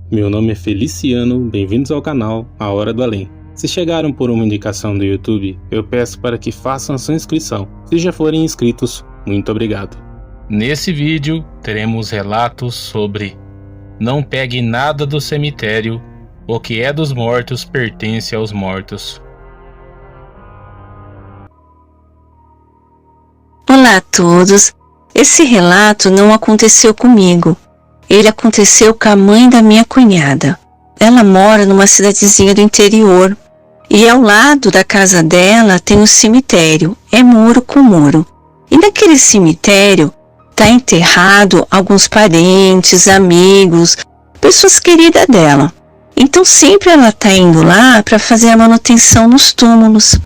Meu nome é Feliciano, bem-vindos ao canal A Hora do Além. Se chegaram por uma indicação do YouTube, eu peço para que façam sua inscrição. Se já forem inscritos, muito obrigado. Nesse vídeo, teremos relatos sobre Não pegue nada do cemitério, o que é dos mortos pertence aos mortos. Olá a todos, esse relato não aconteceu comigo, ele aconteceu com a mãe da minha cunhada. Ela mora numa cidadezinha do interior e ao lado da casa dela tem um cemitério, é muro com muro. E naquele cemitério está enterrado alguns parentes, amigos, pessoas queridas dela. Então sempre ela está indo lá para fazer a manutenção nos túmulos.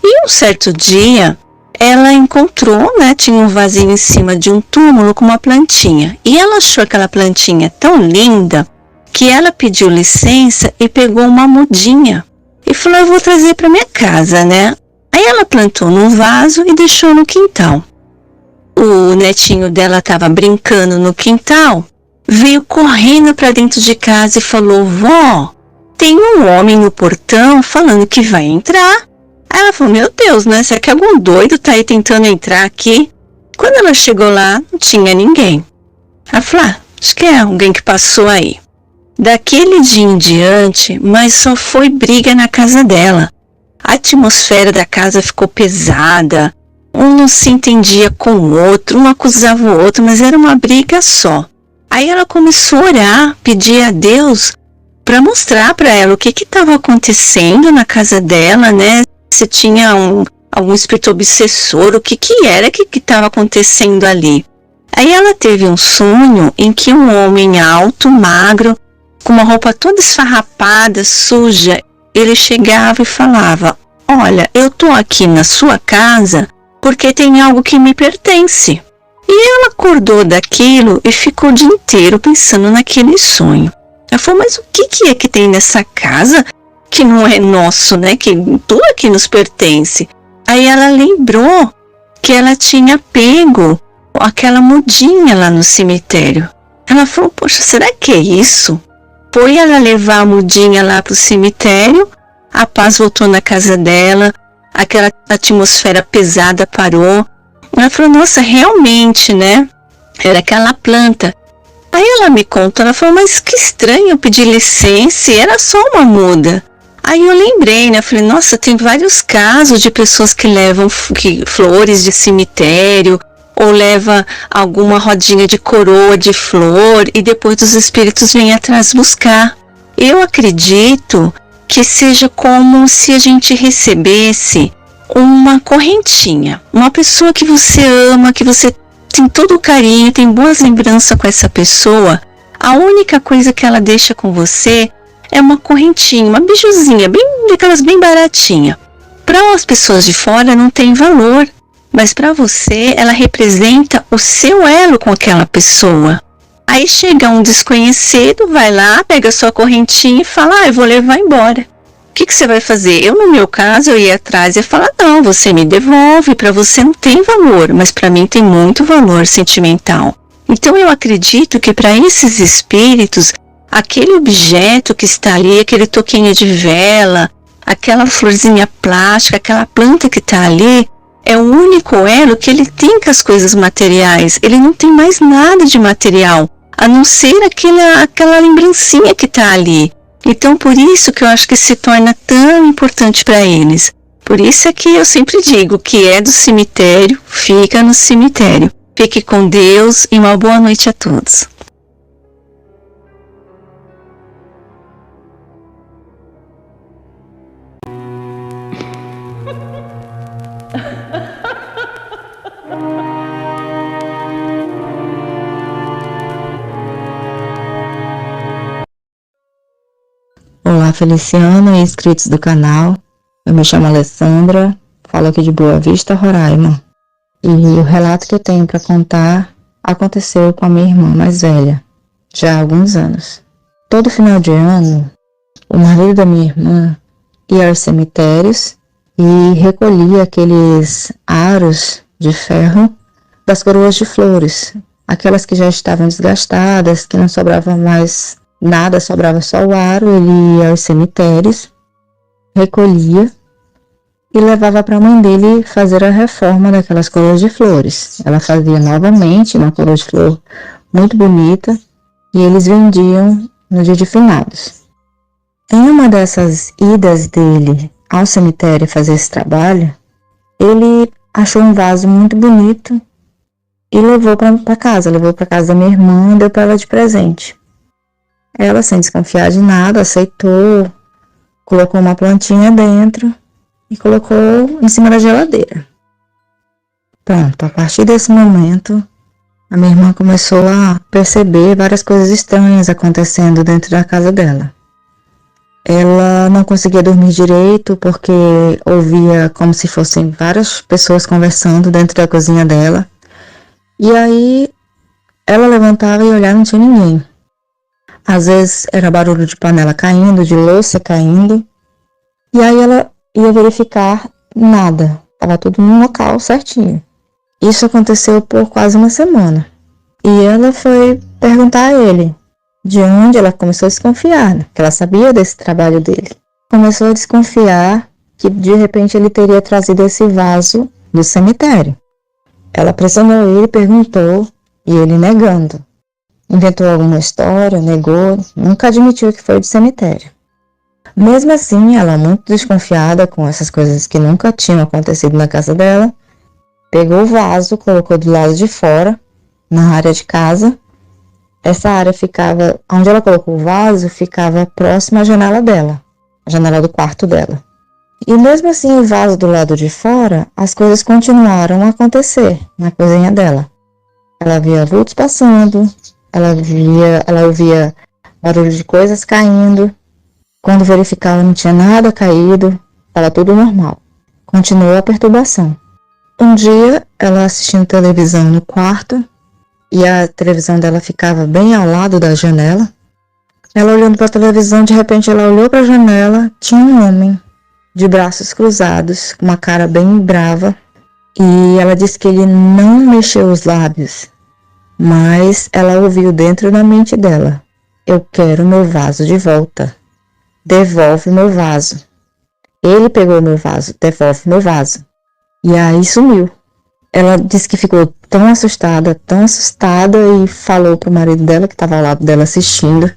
E um certo dia ela encontrou, tinha um vasinho em cima de um túmulo com uma plantinha. E ela achou aquela plantinha tão linda que ela pediu licença e pegou uma mudinha. E falou, eu vou trazer para minha casa, Aí ela plantou num vaso e deixou no quintal. O netinho dela estava brincando no quintal, veio correndo para dentro de casa e falou, vó, tem um homem no portão falando que vai entrar. Aí ela falou, meu Deus, será que algum doido tá aí tentando entrar aqui? Quando ela chegou lá, não tinha ninguém. Ela falou, acho que é alguém que passou aí. Daquele dia em diante, mas só foi briga na casa dela. A atmosfera da casa ficou pesada, um não se entendia com o outro, um acusava o outro, mas era uma briga só. Aí ela começou a orar, pedir a Deus para mostrar para ela o que estava acontecendo na casa dela, se tinha algum espírito obsessor, o que era que estava acontecendo ali. Aí ela teve um sonho em que um homem alto, magro, com uma roupa toda esfarrapada, suja, ele chegava e falava, olha, eu tô aqui na sua casa porque tem algo que me pertence. E ela acordou daquilo e ficou o dia inteiro pensando naquele sonho. Ela falou, mas o que é que tem nessa casa que não é nosso, que tudo aqui nos pertence? Aí ela lembrou que ela tinha pego aquela mudinha lá no cemitério. Ela falou, poxa, será que é isso? Foi ela levar a mudinha lá pro cemitério, a paz voltou na casa dela, aquela atmosfera pesada parou. Ela falou, nossa, realmente, era aquela planta. Aí ela me contou, ela falou, mas que estranho, eu pedi licença e era só uma muda. Aí eu lembrei, falei, nossa, tem vários casos de pessoas que levam flores de cemitério, ou leva alguma rodinha de coroa de flor, e depois os espíritos vêm atrás buscar. Eu acredito que seja como se a gente recebesse uma correntinha, uma pessoa que você ama, que você tem todo o carinho, tem boas lembranças com essa pessoa, a única coisa que ela deixa com você é uma correntinha, uma bijuzinha, daquelas bem baratinha. Para as pessoas de fora não tem valor, mas para você ela representa o seu elo com aquela pessoa. Aí chega um desconhecido, vai lá, pega a sua correntinha e fala, eu vou levar embora. O que você vai fazer? Eu, no meu caso, eu ia atrás e ia falar, não, você me devolve, para você não tem valor, mas para mim tem muito valor sentimental. Então eu acredito que para esses espíritos, aquele objeto que está ali, aquele toquinho de vela, aquela florzinha plástica, aquela planta que está ali, é o único elo que ele tem com as coisas materiais. Ele não tem mais nada de material, a não ser aquela lembrancinha que está ali. Então, por isso que eu acho que se torna tão importante para eles. Por isso é que eu sempre digo que é do cemitério, fica no cemitério. Fique com Deus e uma boa noite a todos. Olá Feliciano e inscritos do canal, eu me chamo Alessandra, falo aqui de Boa Vista, Roraima. E o relato que eu tenho para contar aconteceu com a minha irmã mais velha, já há alguns anos. Todo final de ano, o marido da minha irmã ia aos cemitérios e recolhia aqueles aros de ferro das coroas de flores, aquelas que já estavam desgastadas, que não sobrava mais nada, sobrava só o aro, ele ia aos cemitérios, recolhia e levava para a mãe dele fazer a reforma daquelas coroas de flores. Ela fazia novamente uma coroa de flor muito bonita e eles vendiam no dia de finados. Em uma dessas idas dele ao cemitério fazer esse trabalho, ele achou um vaso muito bonito e levou para casa da minha irmã e deu para ela de presente. Ela, sem desconfiar de nada, aceitou, colocou uma plantinha dentro e colocou em cima da geladeira. Pronto, a partir desse momento, a minha irmã começou a perceber várias coisas estranhas acontecendo dentro da casa dela. Ela não conseguia dormir direito porque ouvia como se fossem várias pessoas conversando dentro da cozinha dela. E aí ela levantava e olhava e não tinha ninguém. Às vezes era barulho de panela caindo, de louça caindo. E aí ela ia verificar nada. Estava tudo no local certinho. Isso aconteceu por quase uma semana. E ela foi perguntar a ele de onde. Ela começou a desconfiar, né? Porque ela sabia desse trabalho dele. Começou a desconfiar que de repente ele teria trazido esse vaso do cemitério. Ela pressionou ele, perguntou, e ele negando. Inventou alguma história, negou, nunca admitiu que foi do cemitério. Mesmo assim, ela, muito desconfiada com essas coisas que nunca tinham acontecido na casa dela, pegou o vaso, colocou do lado de fora, na área de casa. Essa área ficava, onde ela colocou o vaso, ficava próxima à janela dela, a janela do quarto dela. E mesmo assim, o vaso do lado de fora, as coisas continuaram a acontecer na cozinha dela. Ela via vultos passando, ela ouvia barulho de coisas caindo. Quando verificava, não tinha nada caído, estava tudo normal. Continuou a perturbação. Um dia, ela assistindo televisão no quarto, e a televisão dela ficava bem ao lado da janela. Ela olhando para a televisão, de repente ela olhou para a janela, tinha um homem de braços cruzados, com uma cara bem brava, e ela disse que ele não mexeu os lábios, mas ela ouviu dentro da mente dela: eu quero meu vaso de volta, devolve meu vaso. Ele pegou meu vaso, devolve meu vaso. E aí sumiu. Ela disse que ficou tão assustada e falou pro marido dela, que estava ao lado dela assistindo: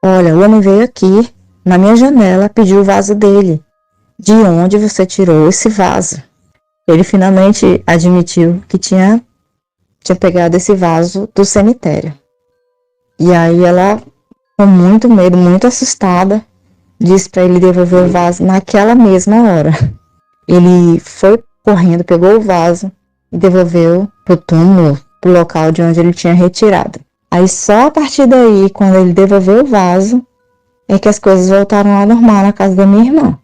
olha, o homem veio aqui na minha janela, pediu o vaso dele. De onde você tirou esse vaso? Ele finalmente admitiu que tinha pegado esse vaso do cemitério. E aí ela, com muito medo, muito assustada, disse para ele devolver o vaso naquela mesma hora. Ele foi correndo, pegou o vaso e devolveu pro túmulo, pro local de onde ele tinha retirado. Aí só a partir daí, quando ele devolveu o vaso, é que as coisas voltaram ao normal na casa da minha irmã.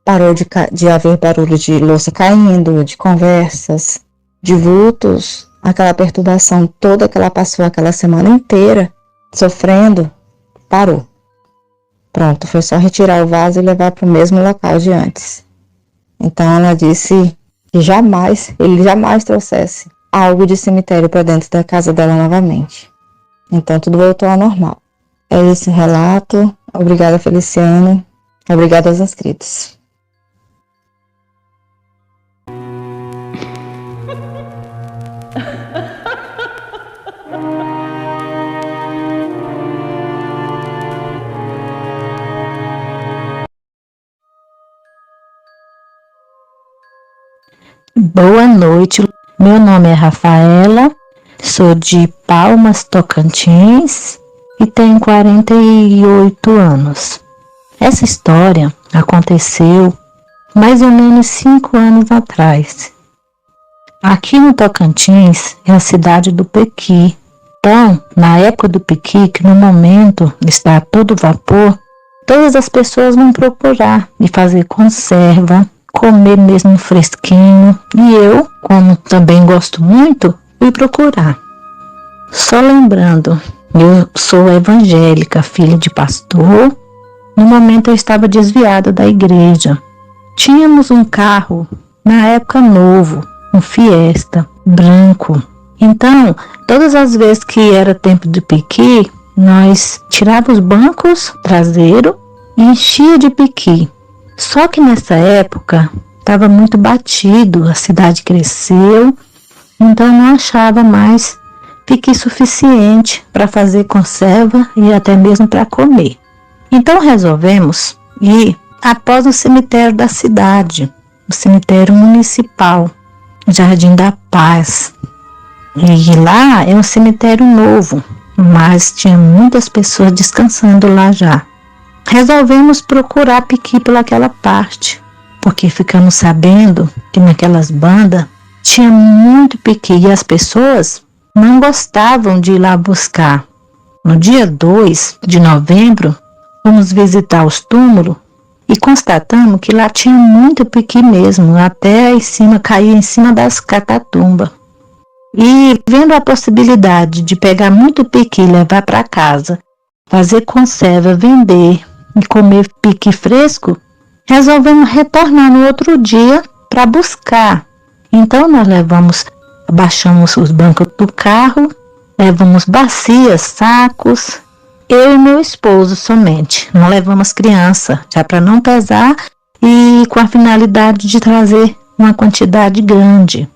Parou de haver barulho de louça caindo, de conversas, de vultos. Aquela perturbação toda que ela passou aquela semana inteira sofrendo, parou. Pronto, foi só retirar o vaso e levar para o mesmo local de antes. Então ela disse que ele jamais trouxesse algo de cemitério para dentro da casa dela novamente. Então tudo voltou ao normal. É esse o relato. Obrigada, Feliciano. Obrigada aos inscritos. Boa noite, meu nome é Rafaela, sou de Palmas, Tocantins e tenho 48 anos. Essa história aconteceu mais ou menos 5 anos atrás. Aqui no Tocantins é a cidade do Pequi. Então, na época do Pequi, que no momento está a todo vapor, todas as pessoas vão procurar e fazer conserva, comer mesmo fresquinho, e eu, como também gosto muito, fui procurar. Só lembrando, eu sou evangélica, filha de pastor. No momento eu estava desviada da igreja. Tínhamos um carro, na época novo, um Fiesta, branco. Então, todas as vezes que era tempo de piqui, nós tirava os bancos traseiros e enchia de piqui. Só que nessa época estava muito batido, a cidade cresceu, então não achava mais piqui suficiente para fazer conserva e até mesmo para comer. Então resolvemos ir após o cemitério da cidade, o cemitério municipal, Jardim da Paz. E lá é um cemitério novo, mas tinha muitas pessoas descansando lá já. Resolvemos procurar piqui pelaquela parte, porque ficamos sabendo que naquelas bandas tinha muito piqui e as pessoas não gostavam de ir lá buscar. No dia 2 de novembro, fomos visitar os túmulos e constatamos que lá tinha muito piqui mesmo, até caía em cima das catatumbas. E vendo a possibilidade de pegar muito piqui e levar para casa, fazer conserva, vender e comer piqui fresco, resolvemos retornar no outro dia para buscar. Então nós abaixamos os bancos do carro, levamos bacias, sacos, eu e meu esposo somente. Não levamos criança, já para não pesar e com a finalidade de trazer uma quantidade grande.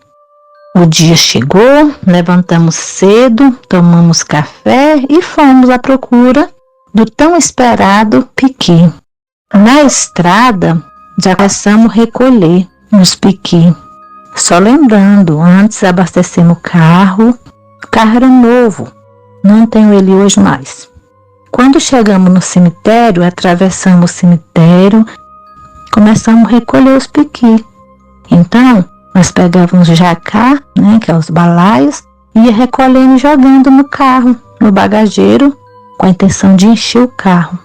O dia chegou, levantamos cedo, tomamos café e fomos à procura do tão esperado piqui. Na estrada, já começamos a recolher os piqui. Só lembrando, antes abastecemos o carro era novo, não tenho ele hoje mais. Quando chegamos no cemitério, atravessamos o cemitério, começamos a recolher os piqui. Então, nós pegávamos jacá, que é os balaios, e ia recolhendo e jogando no carro, no bagageiro, com a intenção de encher o carro.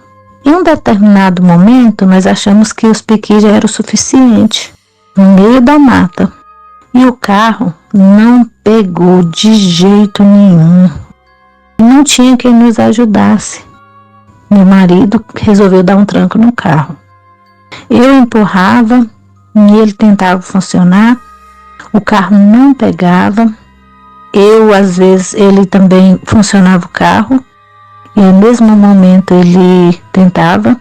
Em um determinado momento, nós achamos que os piqui já eram o suficiente, no meio da mata. E o carro não pegou de jeito nenhum. Não tinha quem nos ajudasse. Meu marido resolveu dar um tranco no carro. Eu empurrava e ele tentava funcionar. O carro não pegava. Às vezes, ele também funcionava o carro. E no mesmo momento ele tentava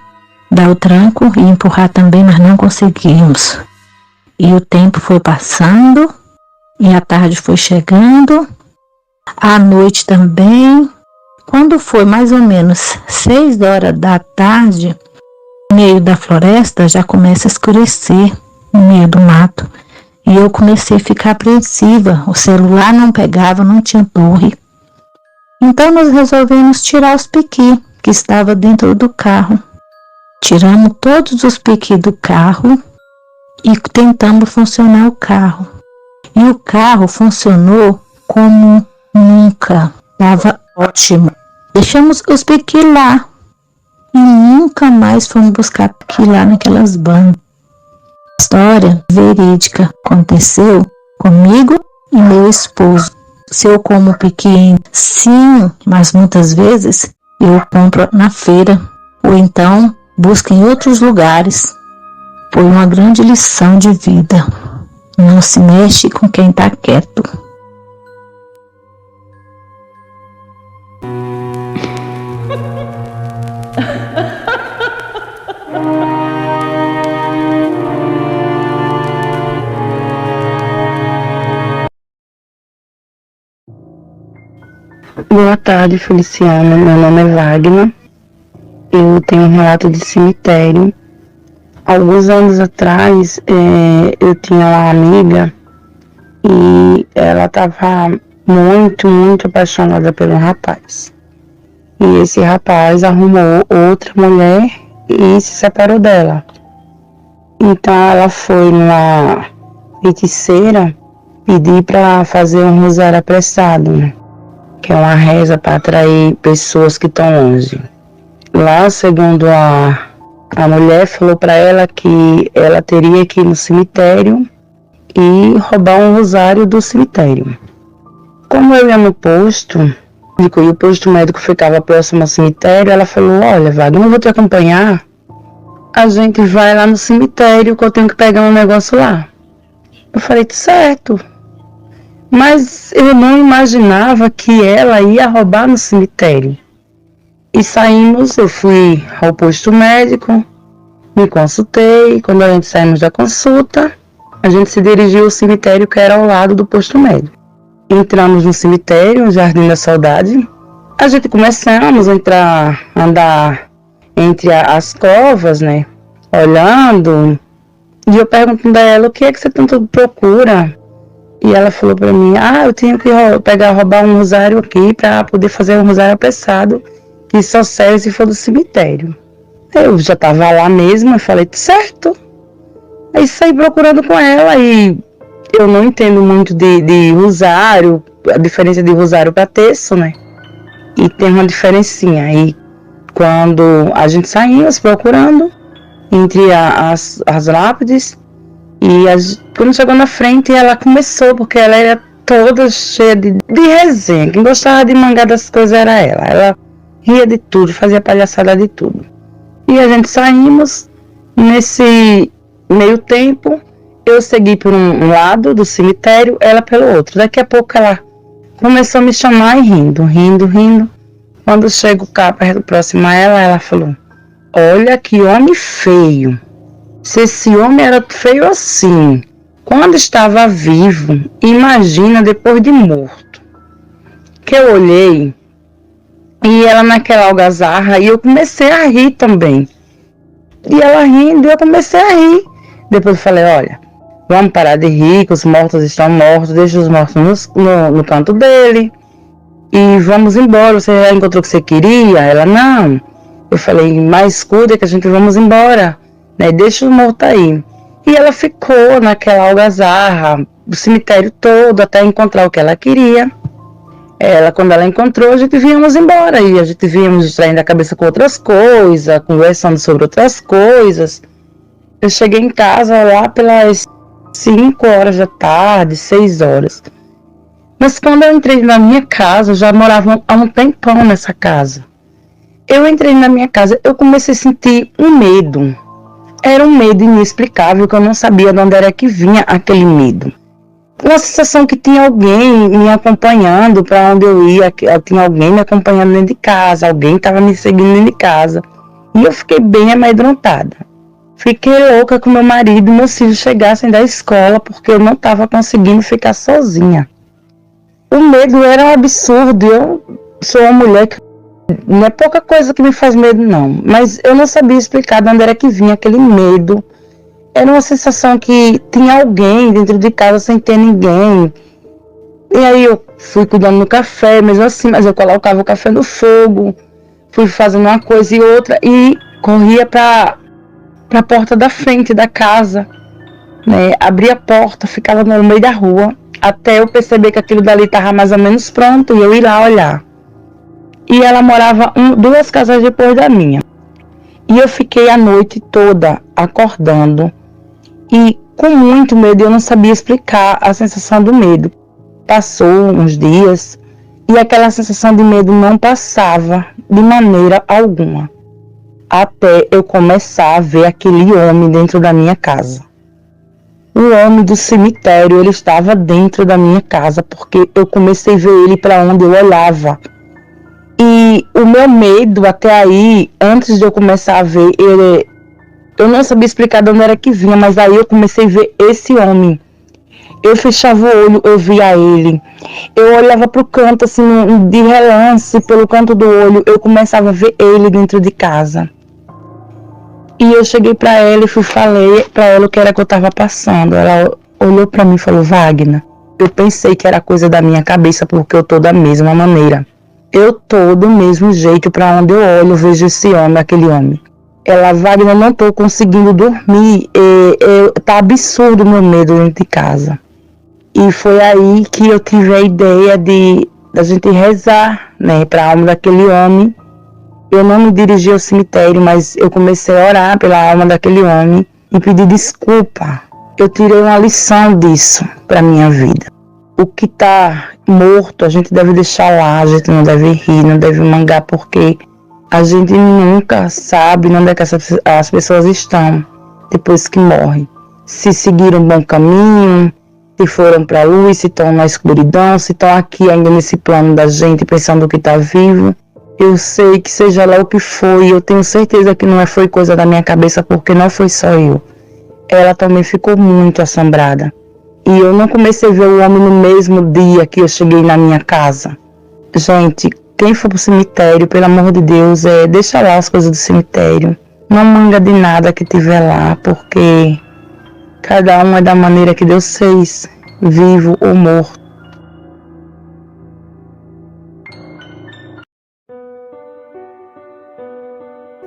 dar o tranco e empurrar também, mas não conseguimos. E o tempo foi passando, e a tarde foi chegando, a noite também. Quando foi mais ou menos 6 horas da tarde, no meio da floresta já começa a escurecer, no meio do mato. E eu comecei a ficar apreensiva, o celular não pegava, não tinha torre. Então nós resolvemos tirar os piqui que estavam dentro do carro. Tiramos todos os piqui do carro e tentamos funcionar o carro. E o carro funcionou como nunca. Estava ótimo. Deixamos os piqui lá e nunca mais fomos buscar piqui lá naquelas bandas. História verídica aconteceu comigo e meu esposo. Se eu como piqui, sim, mas muitas vezes eu compro na feira ou então busco em outros lugares. Foi uma grande lição de vida. Não se mexe com quem está quieto. Boa tarde, Feliciana. Meu nome é Wagner. Eu tenho um relato de cemitério. Alguns anos atrás, eu tinha uma amiga e ela estava muito apaixonada por um rapaz. E esse rapaz arrumou outra mulher e se separou dela. Então ela foi numa feiticeira pedir para fazer um rosário apressado, né? Que é uma reza para atrair pessoas que estão longe. Lá, segundo a mulher, falou para ela que ela teria que ir no cemitério e roubar um rosário do cemitério. Como eu ia no posto, e o posto médico ficava próximo ao cemitério, ela falou: olha, Wagner, eu não vou te acompanhar. A gente vai lá no cemitério que eu tenho que pegar um negócio lá. Eu falei: certo. Mas eu não imaginava que ela ia roubar no cemitério. E saímos, eu fui ao posto médico, me consultei. Quando a gente saímos da consulta, a gente se dirigiu ao cemitério que era ao lado do posto médico. Entramos no cemitério, no Jardim da Saudade. A gente começamos a andar entre as covas, né? Olhando. E eu perguntando a ela, o que é que você tanto procura? E ela falou para mim, eu tenho que roubar um rosário aqui para poder fazer um rosário apressado, que só serve se for do cemitério. Eu já estava lá mesmo, eu falei, certo. Aí saí procurando com ela e eu não entendo muito de rosário, a diferença de rosário para terço, né? E tem uma diferencinha. Aí quando a gente saímos procurando entre as lápides, e quando chegou na frente ela começou, porque ela era toda cheia de resenha. Quem gostava de mangar das coisas era ela. Ela ria de tudo, fazia palhaçada de tudo. E a gente saímos. Nesse meio tempo, eu segui por um lado do cemitério, ela pelo outro. Daqui a pouco ela começou a me chamar e rindo. Quando eu chego cá perto, próximo a ela, ela falou, olha que homem feio. Se esse homem era feio assim, quando estava vivo, imagina depois de morto. Que eu olhei, e ela naquela algazarra, e eu comecei a rir também. E ela rindo, e eu comecei a rir. Depois eu falei, olha, vamos parar de rir, que os mortos estão mortos, deixa os mortos no canto dele, e vamos embora. Você já encontrou o que você queria? Ela, não. Eu falei, mas cuida que a gente vamos embora, né? Deixa os mortos aí. E ela ficou naquela algazarra, o cemitério todo, até encontrar o que ela queria. Quando ela encontrou, a gente víamos embora, e a gente víamos distraindo a cabeça com outras coisas, conversando sobre outras coisas. Eu cheguei em casa lá pelas 5 horas da tarde, 6 horas. Mas quando eu entrei na minha casa, eu já morava há um tempão nessa casa. Eu entrei na minha casa, eu comecei a sentir um medo. Era um medo inexplicável, que eu não sabia de onde era que vinha aquele medo. Uma sensação que tinha alguém me acompanhando para onde eu ia, tinha alguém me acompanhando dentro de casa, alguém estava me seguindo dentro de casa. E eu fiquei bem amedrontada. Fiquei louca com meu marido e meus filhos chegassem da escola, porque eu não estava conseguindo ficar sozinha. O medo era um absurdo. Eu sou uma mulher que não é pouca coisa que me faz medo, não. Mas eu não sabia explicar de onde era que vinha aquele medo. Era uma sensação que tinha alguém dentro de casa sem ter ninguém. E aí eu fui cuidando do café, mesmo assim, mas eu colocava o café no fogo, fui fazendo uma coisa e outra e corria para a porta da frente da casa, né? Abria a porta, ficava no meio da rua, até eu perceber que aquilo dali estava mais ou menos pronto e eu ir lá olhar. E ela morava 2 casas depois da minha. E eu fiquei a noite toda acordando e com muito medo. Eu não sabia explicar a sensação do medo. Passou uns dias e aquela sensação de medo não passava de maneira alguma, até eu começar a ver aquele homem dentro da minha casa. O homem do cemitério, ele estava dentro da minha casa, porque eu comecei a ver ele para onde eu olhava. E o meu medo até aí, antes de eu começar a ver ele, eu não sabia explicar de onde era que vinha, mas aí eu comecei a ver esse homem. Eu fechava o olho, eu via ele. Eu olhava para o canto, assim, de relance, pelo canto do olho, eu começava a ver ele dentro de casa. E eu cheguei para ela e falei para ela o que era que eu estava passando. Ela olhou para mim e falou, Wagner, eu pensei que era coisa da minha cabeça, porque eu tô da mesma maneira. Eu tô do mesmo jeito, para onde eu olho, eu vejo esse homem, aquele homem. Ela, Wagner, eu não tô conseguindo dormir, tá absurdo o meu medo dentro de casa. E foi aí que eu tive a ideia da gente rezar, né, para a alma daquele homem. Eu não me dirigi ao cemitério, mas eu comecei a orar pela alma daquele homem e pedir desculpa. Eu tirei uma lição disso para minha vida. O que está morto, a gente deve deixar lá, a gente não deve rir, não deve mangar, porque a gente nunca sabe onde é que as pessoas estão depois que morrem. Se seguiram um bom caminho, se foram para a luz, se estão na escuridão, se estão aqui ainda nesse plano da gente pensando que está vivo. Eu sei que seja lá o que foi, eu tenho certeza que não foi coisa da minha cabeça, porque não foi só eu. Ela também ficou muito assombrada. E eu não comecei a ver o homem no mesmo dia que eu cheguei na minha casa. Gente, quem for pro cemitério, pelo amor de Deus, deixa lá as coisas do cemitério. Não manga de nada que tiver lá, porque cada um é da maneira que Deus fez, vivo ou morto.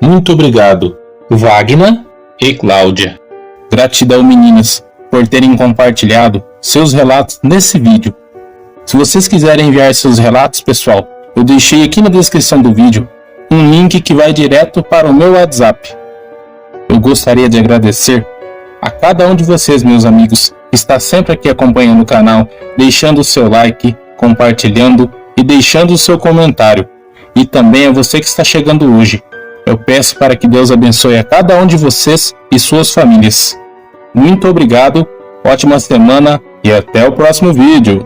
Muito obrigado, Wagner e Cláudia. Gratidão, meninas, por terem compartilhado seus relatos nesse vídeo. Se vocês quiserem enviar seus relatos, pessoal, eu deixei aqui na descrição do vídeo um link que vai direto para o meu WhatsApp. Eu gostaria de agradecer a cada um de vocês, meus amigos, que está sempre aqui acompanhando o canal, deixando o seu like, compartilhando e deixando o seu comentário. E também a você que está chegando hoje. Eu peço para que Deus abençoe a cada um de vocês e suas famílias. Muito obrigado, ótima semana e até o próximo vídeo.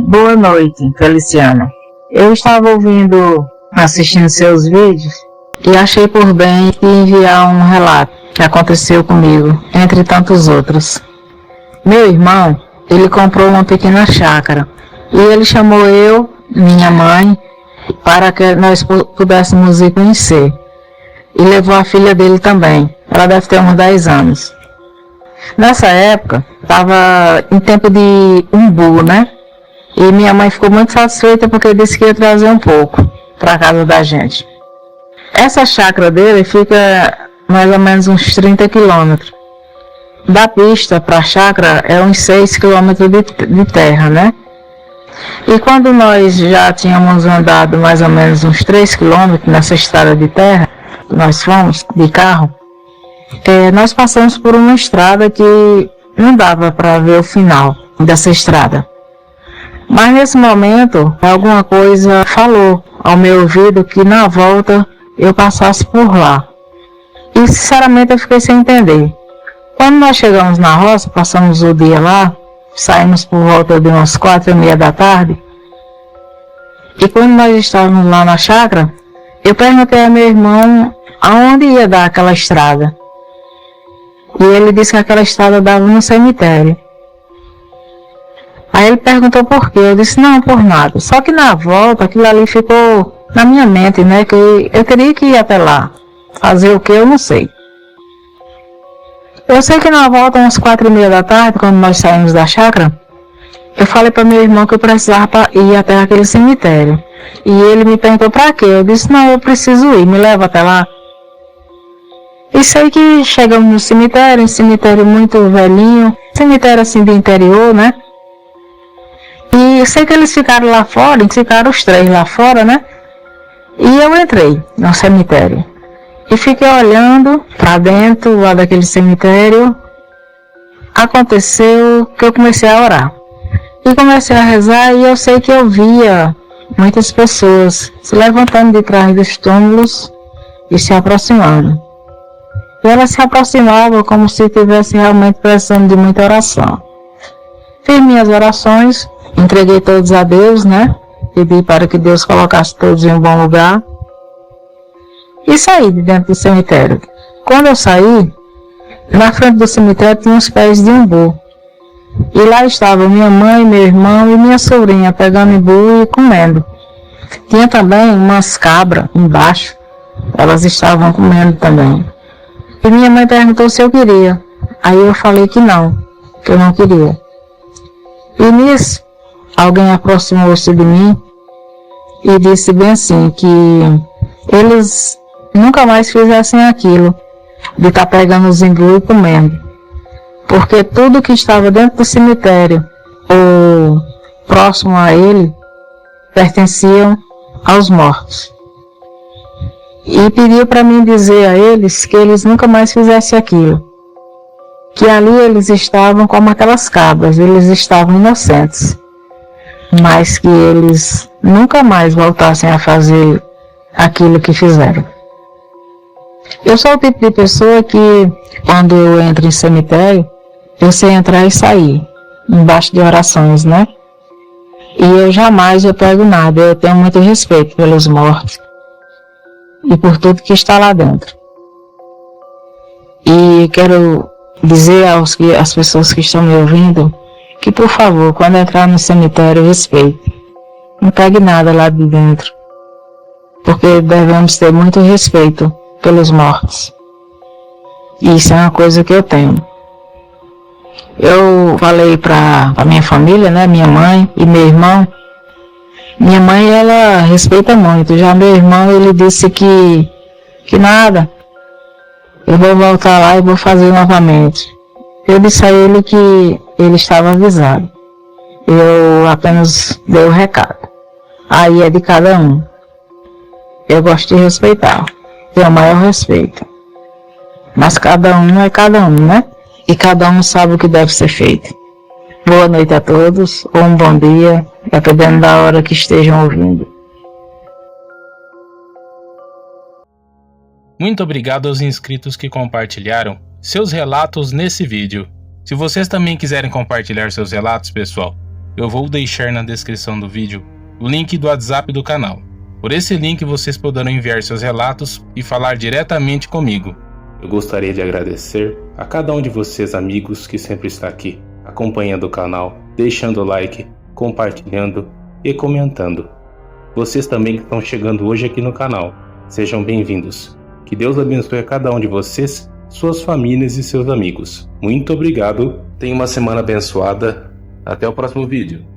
Boa noite, Feliciano. Eu estava assistindo seus vídeos e achei por bem enviar um relato que aconteceu comigo, entre tantos outros. Meu irmão, ele comprou uma pequena chácara e ele chamou eu, minha mãe, para que nós pudéssemos ir conhecer. E levou a filha dele também. Ela deve ter uns 10 anos. Nessa época, estava em tempo de umbu, né? E minha mãe ficou muito satisfeita porque disse que ia trazer um pouco para casa da gente. Essa chácara dele fica mais ou menos uns 30 quilômetros. Da pista para a chácara é uns 6 quilômetros de terra, né? E quando nós já tínhamos andado mais ou menos uns 3 quilômetros nessa estrada de terra, nós fomos de carro, nós passamos por uma estrada que não dava para ver o final dessa estrada. Mas nesse momento, alguma coisa falou ao meu ouvido que na volta eu passasse por lá. E sinceramente eu fiquei sem entender. Quando nós chegamos na roça, passamos o dia lá, saímos por volta de umas 4h30 da tarde. E quando nós estávamos lá na chácara, eu perguntei a meu irmão aonde ia dar aquela estrada. E ele disse que aquela estrada dava no cemitério. Aí ele perguntou por quê. Eu disse, não, por nada. Só que na volta, aquilo ali ficou na minha mente, né? Que eu teria que ir até lá. Fazer o que eu não sei. Eu sei que na volta, umas 4h30 da tarde, quando nós saímos da chácara, eu falei para meu irmão que eu precisava ir até aquele cemitério. E ele me perguntou para quê. Eu disse, não, eu preciso ir, me leva até lá. E sei que chegamos no cemitério, um cemitério muito velhinho, cemitério assim do interior, né? E sei que eles ficaram lá fora, ficaram os 3 lá fora, né? E eu entrei no cemitério. E fiquei olhando para dentro lá daquele cemitério. Aconteceu que eu comecei a orar. E comecei a rezar e eu sei que eu via muitas pessoas se levantando de trás dos túmulos e se aproximando. E elas se aproximavam como se estivessem realmente precisando de muita oração. Fiz minhas orações, entreguei todos a Deus, né? Pedi para que Deus colocasse todos em um bom lugar. E saí de dentro do cemitério. Quando eu saí, na frente do cemitério tinha uns pés de umbu. E lá estava minha mãe, meu irmão e minha sobrinha pegando umbu e comendo. Tinha também umas cabras embaixo. Elas estavam comendo também. E minha mãe perguntou se eu queria. Aí eu falei que eu não queria. E nisso, alguém aproximou-se de mim e disse bem assim, que eles nunca mais fizessem aquilo, de estar pegando os umbu e comendo. Porque tudo que estava dentro do cemitério, ou próximo a ele pertenciam aos mortos. E pediu para mim dizer a eles que eles nunca mais fizessem aquilo. Que ali eles estavam como aquelas cabras, eles estavam inocentes. Mas que eles nunca mais voltassem a fazer aquilo que fizeram. Eu sou o tipo de pessoa que, quando eu entro em cemitério, eu sei entrar e sair, embaixo de orações, né? E eu jamais pego nada, eu tenho muito respeito pelos mortos e por tudo que está lá dentro. E quero dizer às pessoas que estão me ouvindo que, por favor, quando entrar no cemitério, respeite. Não pegue nada lá de dentro, porque devemos ter muito respeito pelos mortos. E isso é uma coisa que eu tenho. Eu falei para a minha família, né, minha mãe e meu irmão. Minha mãe, ela respeita muito. Já meu irmão, ele disse que nada. Eu vou voltar lá e vou fazer novamente. Eu disse a ele que ele estava avisado. Eu apenas dei o recado. Aí é de cada um. Eu gosto de respeitar. Tenho o maior respeito. Mas cada um é cada um, né? E cada um sabe o que deve ser feito. Boa noite a todos, ou um bom dia, dependendo da hora que estejam ouvindo. Muito obrigado aos inscritos que compartilharam seus relatos nesse vídeo. Se vocês também quiserem compartilhar seus relatos, pessoal, eu vou deixar na descrição do vídeo o link do WhatsApp do canal. Por esse link vocês poderão enviar seus relatos e falar diretamente comigo. Eu gostaria de agradecer a cada um de vocês, amigos, que sempre está aqui, acompanhando o canal, deixando o like, compartilhando e comentando. Vocês também que estão chegando hoje aqui no canal, sejam bem-vindos. Que Deus abençoe a cada um de vocês, suas famílias e seus amigos. Muito obrigado, tenha uma semana abençoada. Até o próximo vídeo.